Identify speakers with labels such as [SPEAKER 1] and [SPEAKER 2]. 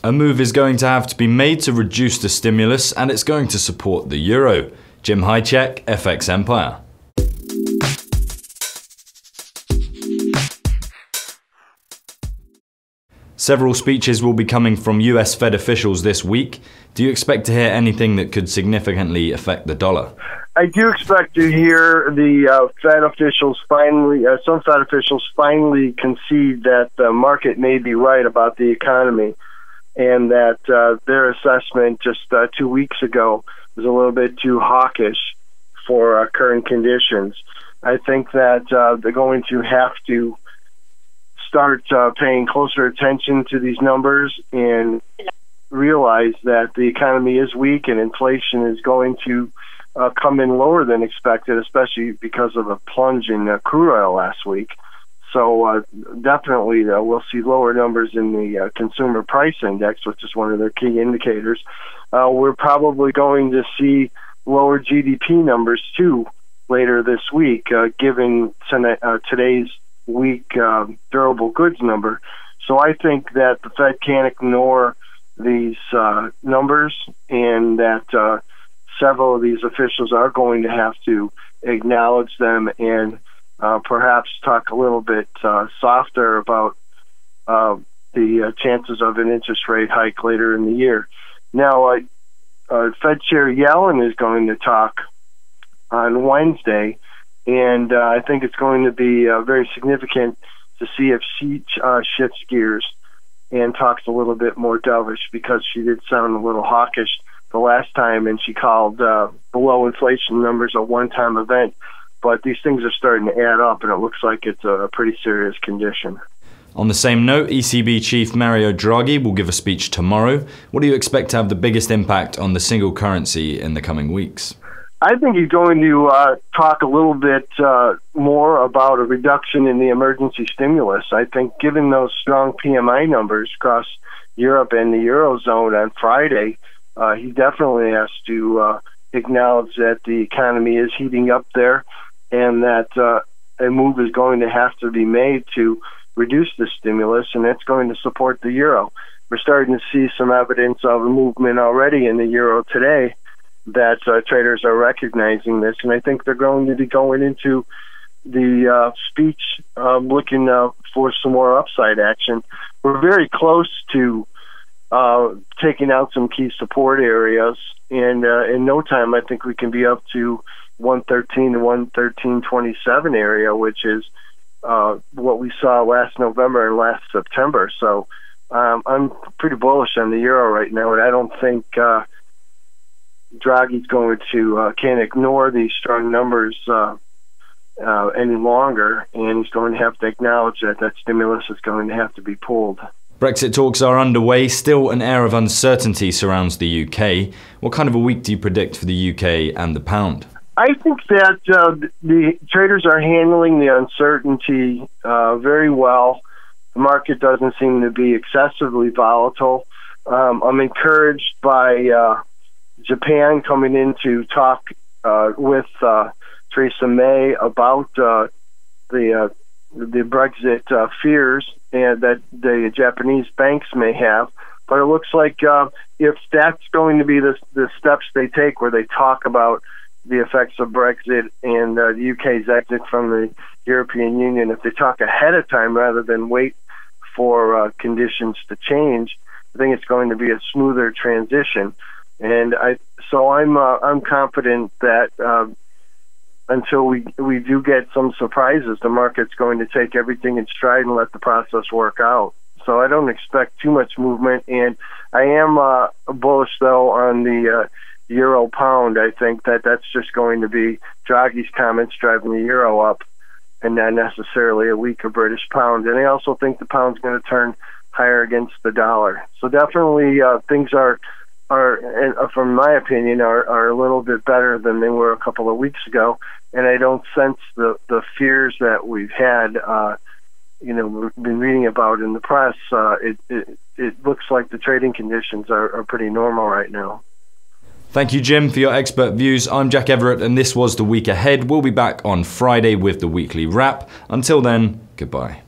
[SPEAKER 1] A move is going to have to be made to reduce the stimulus, and it's going to support the euro. Jim Hyerczyk, FX Empire. Several speeches will be coming from US Fed officials this week. Do you expect to hear anything that could significantly affect the dollar?
[SPEAKER 2] I do expect to hear the Fed officials finally, some Fed officials finally concede that the market may be right about the economy, and that their assessment just 2 weeks ago was a little bit too hawkish for current conditions. I think that they're going to have to start paying closer attention to these numbers and realize that the economy is weak and inflation is going to come in lower than expected, especially because of a plunge in crude oil last week. So definitely we'll see lower numbers in the consumer price index, which is one of their key indicators. We're probably going to see lower GDP numbers too later this week, given today's weak durable goods number. So I think that the Fed can't ignore these numbers, and that several of these officials are going to have to acknowledge them and perhaps talk a little bit softer about the chances of an interest rate hike later in the year. Now, Fed Chair Yellen is going to talk on Wednesday, and I think it's going to be very significant to see if she shifts gears and talks a little bit more dovish, because she did sound a little hawkish the last time, and she called below inflation numbers a one-time event. But these things are starting to add up, and it looks like it's a pretty serious condition.
[SPEAKER 1] On the same note, ECB Chief Mario Draghi will give a speech tomorrow. What do you expect to have the biggest impact on the single currency in the coming weeks?
[SPEAKER 2] I think he's going to talk a little bit more about a reduction in the emergency stimulus. I think given those strong PMI numbers across Europe and the Eurozone on Friday, he definitely has to acknowledge that the economy is heating up there, and that a move is going to have to be made to reduce the stimulus, and that's going to support the euro. We're starting to see some evidence of a movement already in the euro today, that traders are recognizing this, and I think they're going to be going into the speech looking for some more upside action. We're very close to taking out some key support areas, and in no time I think we can be up to 113 to 113.27 area, which is what we saw last November and last September. So I'm pretty bullish on the euro right now, and I don't think Draghi's going to can't ignore these strong numbers any longer, and he's going to have to acknowledge that that stimulus is going to have to be pulled.
[SPEAKER 1] Brexit talks are underway. Still, an air of uncertainty surrounds the UK. What kind of a week do you predict for the UK and the pound?
[SPEAKER 2] I think that the traders are handling the uncertainty very well. The market doesn't seem to be excessively volatile. I'm encouraged by Japan coming in to talk with Theresa May about the Brexit fears and that the Japanese banks may have. But it looks like if that's going to be the steps they take, where they talk about the effects of Brexit and the UK's exit from the European Union, if they talk ahead of time rather than wait for conditions to change, I think it's going to be a smoother transition. And I'm confident that until we do get some surprises, the market's going to take everything in stride and let the process work out. So I don't expect too much movement, and I am bullish though on the euro pound. I think that that's just going to be Draghi's comments driving the euro up, and not necessarily a weaker British pound. And I also think the pound's going to turn higher against the dollar. So definitely things are from my opinion, are a little bit better than they were a couple of weeks ago, and I don't sense the fears that we've had, we've been reading about in the press. It looks like the trading conditions are pretty normal right now.
[SPEAKER 1] Thank you, Jim, for your expert views. I'm Jack Everett, and this was The Week Ahead. We'll be back on Friday with the weekly wrap. Until then, goodbye.